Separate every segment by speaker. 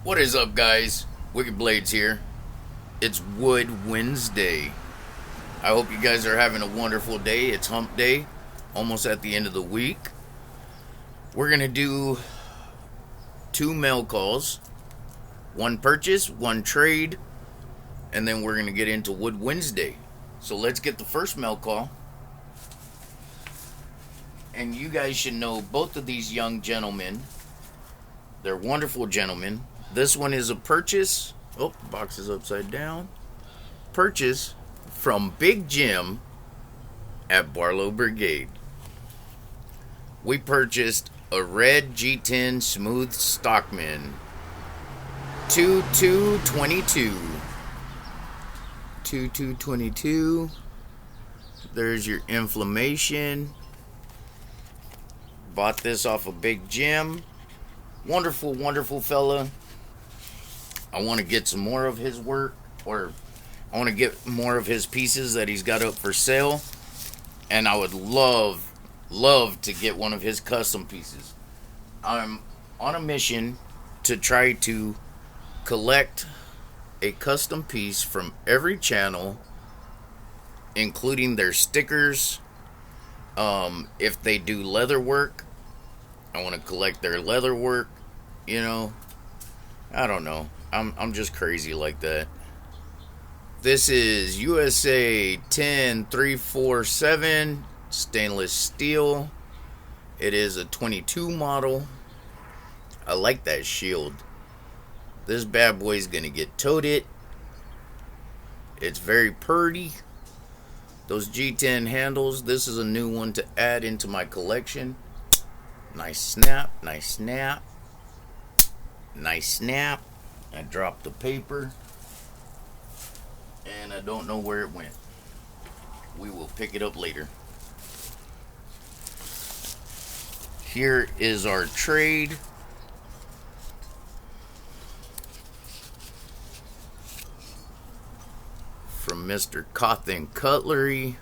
Speaker 1: What is up, guys? Wicked Blades here. It's Wood Wednesday. I hope you guys are having a wonderful day. It's hump day, almost at the end of the week. We're going to do 2 mail calls, 1 purchase, 1 trade, and then we're going to get into Wood Wednesday. So let's get the first mail call. And you guys should know both of these young gentlemen. They're wonderful gentlemen. This one is a purchase. Oh, the box is upside down. Purchase from Big Jim at Barlow Brigade. We purchased a red G10 Smooth Stockman 2222. 2222. There's your inflammation. Bought this off of Big Jim. Wonderful, wonderful fella. I want to get some more of his work, or I want to get more of his pieces that he's got up for sale. And I would love to get one of his custom pieces. I'm on a mission to try to collect a custom piece from every channel, including their stickers. If they do leather work, I want to collect their leather work. You know, I don't know. I'm just crazy like that. This is USA 10347 stainless steel. It is a 22 model. I like that shield. This bad boy's gonna get toted. It's very purty. Those G10 handles, this is a new one to add into my collection. Nice snap, nice snap, nice snap. I dropped the paper, and I don't know where it went. We will pick it up later. Here is our trade. From Mr. Cotton Cutlery.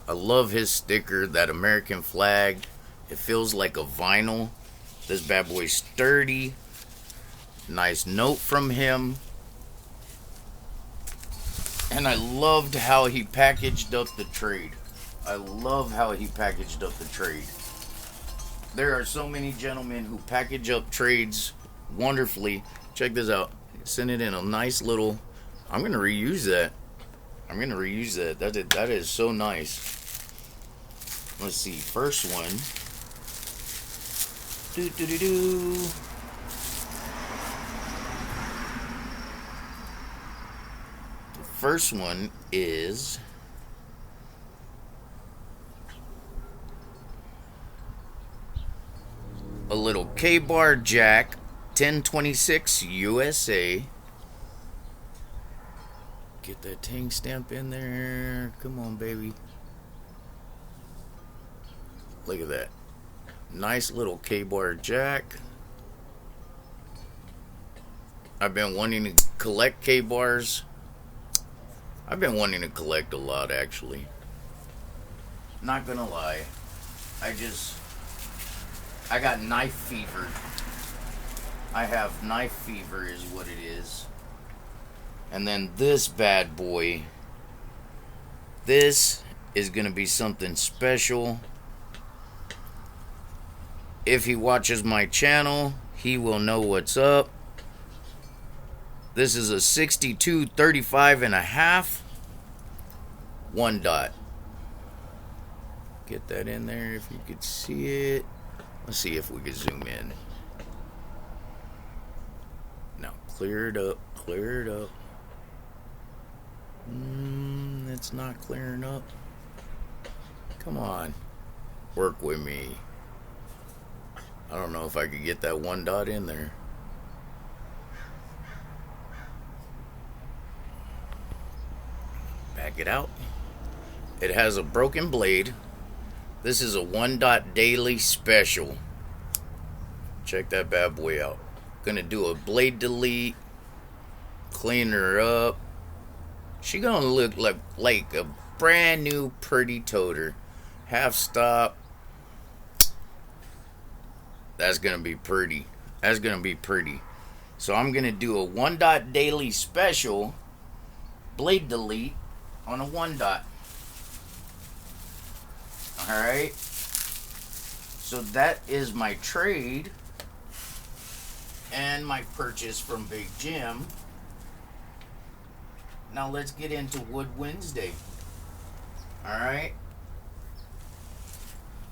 Speaker 1: I love his sticker, that American flag. It feels like a vinyl. This bad boy's sturdy. Nice note from him. And I loved how he packaged up the trade. I love how he packaged up the trade. There are so many gentlemen who package up trades wonderfully. Check this out. Send it in a nice little... I'm going to reuse that. That is so nice. Let's see. First one. The first one is a little K-bar jack 1026 USA. Get that Tang stamp in there. Come on, baby. Look at that. Nice little K-bar jack. I've been wanting to collect K-bars. I've been wanting to collect a lot, actually. Not gonna lie. I got knife fever. I have knife fever is what it is. And then this bad boy. This is going to be something special. If he watches my channel, he will know what's up. This is a 6235 and a half. 1 dot. Get that in there if you could see it. Let's see if we can zoom in. Now clear it up. Clear it up. It's not clearing up. Come on. Work with me. I don't know if I could get that 1 dot in there. Back it out. It has a broken blade. This is a 1 dot daily special. Check that bad boy out. Gonna do a blade delete. Clean her up. She gonna look like a brand new pretty toter. Half stop. That's gonna be pretty. That's gonna be pretty. So I'm going to do a 1 dot daily special blade delete on a 1 dot. Alright. So that is my trade and my purchase from Big Jim. Now let's get into Wood Wednesday. Alright.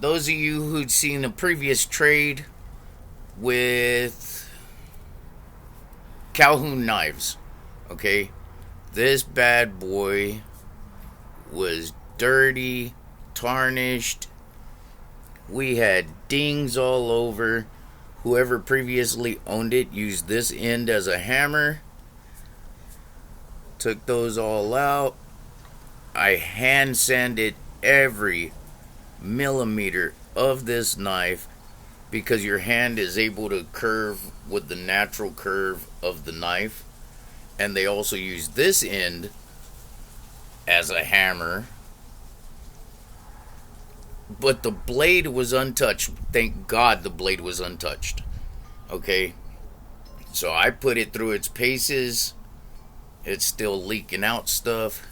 Speaker 1: Those of you who'd seen the previous trade with Calhoun knives, okay, this bad boy was dirty, tarnished. We had dings all over. Whoever previously owned it used this end as a hammer. Took those all out. I hand sanded every millimeter of this knife because your hand is able to curve with the natural curve of the knife. And they also use this end as a hammer. But the blade was untouched. Thank God the blade was untouched. Okay. So I put it through its paces. It's still leaking out stuff.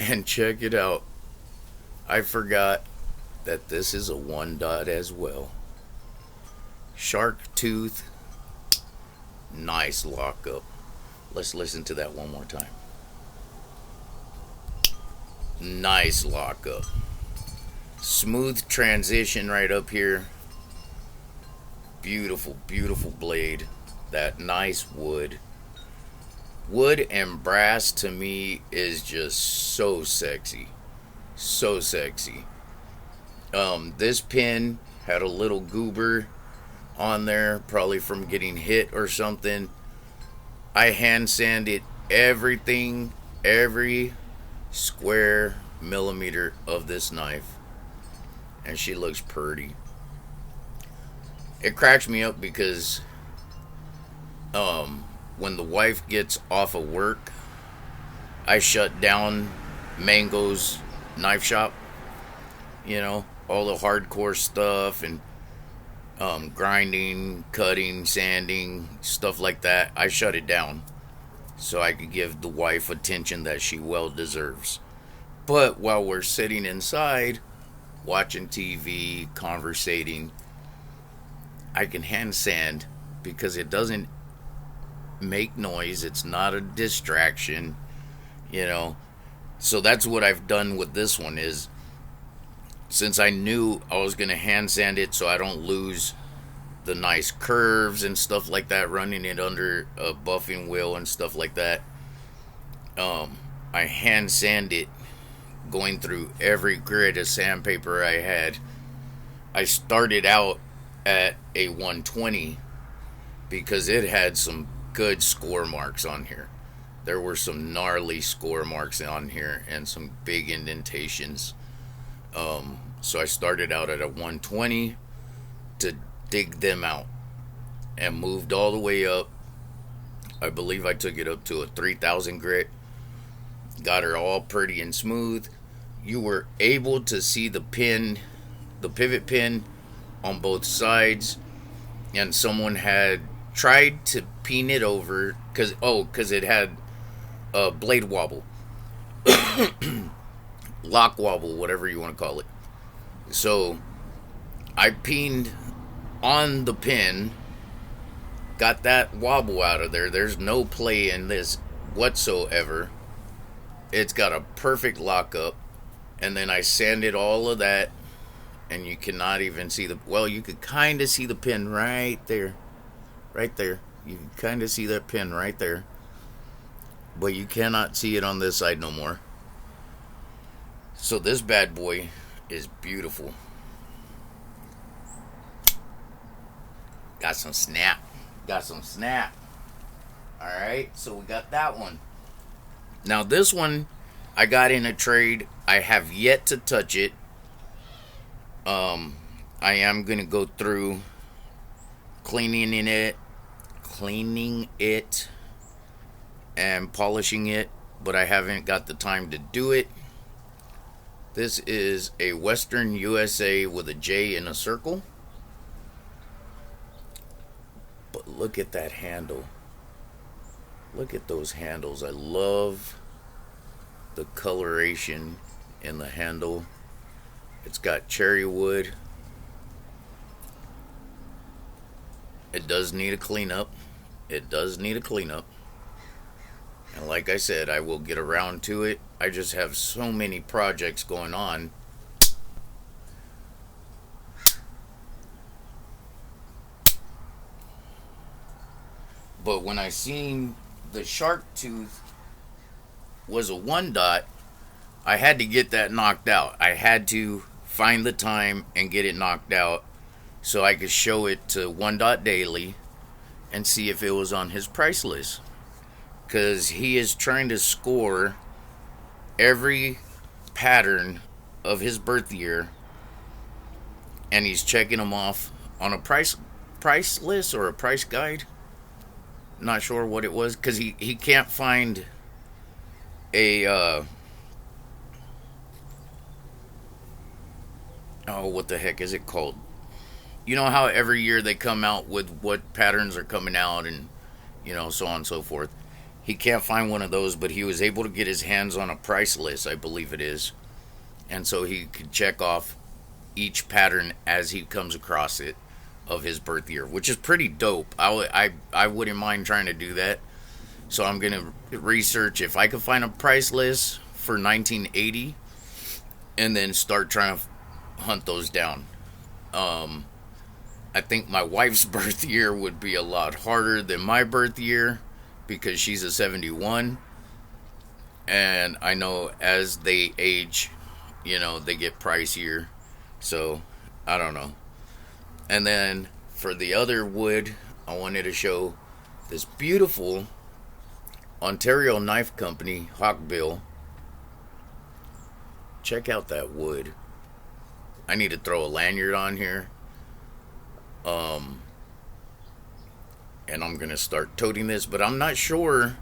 Speaker 1: And check it out. I forgot that this is a 1 dot as well. Shark tooth. Nice lockup. Let's listen to that one more time. Nice lockup. Smooth transition right up here. Beautiful, beautiful blade. That nice wood. Wood and brass to me is just so sexy. So sexy. This pin had a little goober on there, probably from getting hit or something. I hand sanded everything, every square millimeter of this knife, and she looks pretty. It cracks me up because when the wife gets off of work, I shut down Mango's knife shop. You know, all the hardcore stuff and grinding, cutting, sanding, stuff like that. I shut it down so I could give the wife attention that she well deserves. But while we're sitting inside, watching TV, conversating, I can hand sand because it doesn't make noise. It's not a distraction, you know. So that's what I've done with this one is, since I knew I was going to hand sand it so I don't lose the nice curves and stuff like that, running it under a buffing wheel and stuff like that, I hand sand it, going through every grit of sandpaper I had. I started out at a 120 because it had some good score marks on here. There were some gnarly score marks on here and some big indentations. So I started out at a 120 to dig them out and moved all the way up. I believe I took it up to a 3000 grit. Got her all pretty and smooth. You were able to see the pin, the pivot pin on both sides, and someone had tried to pin it over because it had a blade wobble, lock wobble, whatever you want to call it. So I pinned on the pin, got that wobble out of there. There's no play in this whatsoever. It's got a perfect lockup, and then I sanded all of that, and you cannot even see you could kind of see the pin right there. Right there. You can kind of see that pin right there. But you cannot see it on this side no more. So this bad boy is beautiful. Got some snap. Alright, so we got that one. Now this one I got in a trade. I have yet to touch it. I am going to go through cleaning it and polishing it, but I haven't got the time to do it. This is a Western USA with a J in a circle. But look at that handle. Look at those handles. I love the coloration in the handle. It's got cherry wood. It does need a cleanup. It does need a cleanup. And like I said, I will get around to it. I just have so many projects going on. But when I seen the shark tooth was a 1 dot, I had to get that knocked out. I had to find the time and get it knocked out so I could show it to 1 dot Daily and see if it was on his price list. Because he is trying to score every pattern of his birth year, and he's checking them off on a price list or a price guide. Not sure what it was, because he can't find a oh, what the heck is it called? You know how every year they come out with what patterns are coming out, and so on and so forth. He can't find one of those, but he was able to get his hands on a price list, I believe it is. And so he could check off each pattern as he comes across it of his birth year, which is pretty dope. I wouldn't mind trying to do that. So I'm going to research if I can find a price list for 1980 and then start trying to hunt those down. I think my wife's birth year would be a lot harder than my birth year, because she's a 71, and I know as they age, they get pricier, so I don't know. And then for the other wood, I wanted to show this beautiful Ontario Knife Company hawkbill. Check out that wood. I need to throw a lanyard on here. And I'm gonna start toting this, but I'm not sure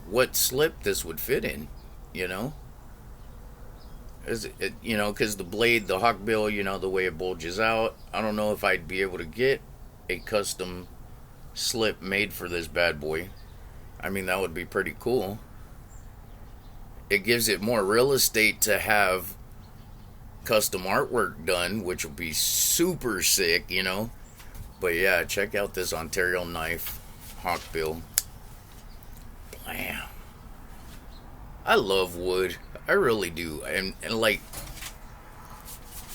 Speaker 1: what slip this would fit in, Is it, because the blade, the hawkbill, the way it bulges out, I don't know if I'd be able to get a custom slip made for this bad boy. I mean, that would be pretty cool. It gives it more real estate to have custom artwork done, which will be super sick, But yeah, check out this Ontario Knife hawkbill. Blam. I love wood. I really do. And like,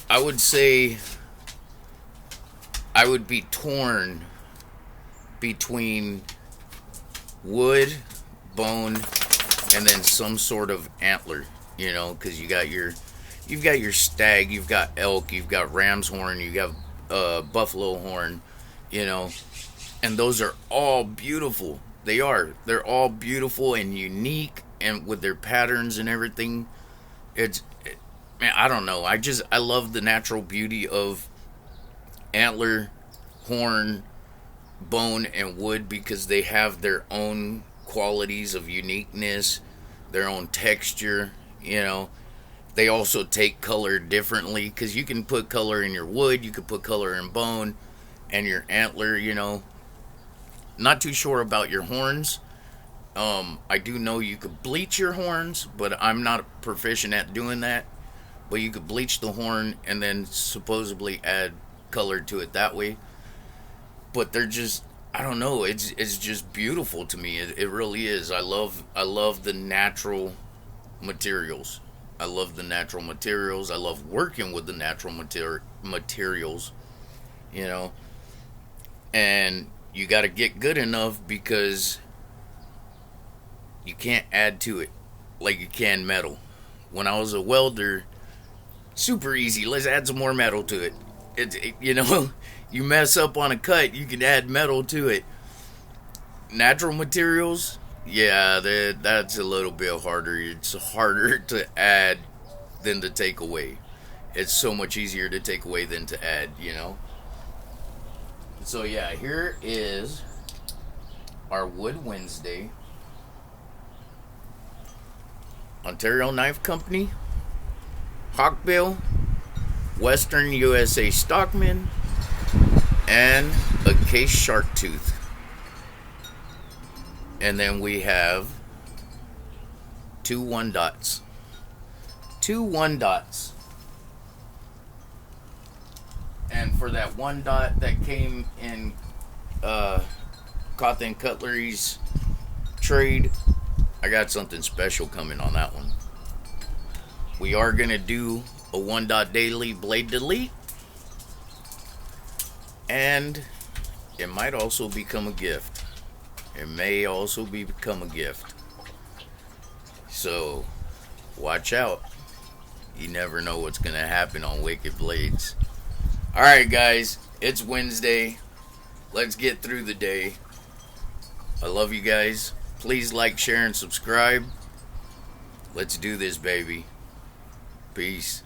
Speaker 1: I would say I would be torn between wood, bone, and then some sort of antler, because you've got your stag, you've got elk, you've got ram's horn, you got buffalo horn, and those are all beautiful. They're all beautiful and unique, and with their patterns and everything. Man, I don't know. I love the natural beauty of antler, horn, bone, and wood, because they have their own qualities of uniqueness, their own texture, They also take color differently, because you can put color in your wood, you can put color in bone, and your antler, Not too sure about your horns. I do know you could bleach your horns, but I'm not proficient at doing that. But you could bleach the horn and then supposedly add color to it that way. But they're just, I don't know, it's just beautiful to me. It really is. I love the natural materials. I love the natural materials. I love working with the natural materials, And you got to get good enough, because you can't add to it like you can metal. When I was a welder, super easy. Let's add some more metal to it. You mess up on a cut, you can add metal to it. Natural materials, yeah, that's a little bit harder. It's harder to add than to take away. It's so much easier to take away than to add, So yeah, here is our Wood Wednesday. Ontario Knife Company, Hawkbill, Western USA Stockman, and a case shark tooth. And then we have 2 1-dots. 2 1-dots. And for that 1-dot that came in Cotton Cutlery's trade, I got something special coming on that one. We are going to do a 1-dot daily blade delete. And it might also become a gift. It may also become a gift. So, watch out. You never know what's going to happen on Wicked Blades. Alright guys, it's Wednesday. Let's get through the day. I love you guys. Please like, share, and subscribe. Let's do this, baby. Peace.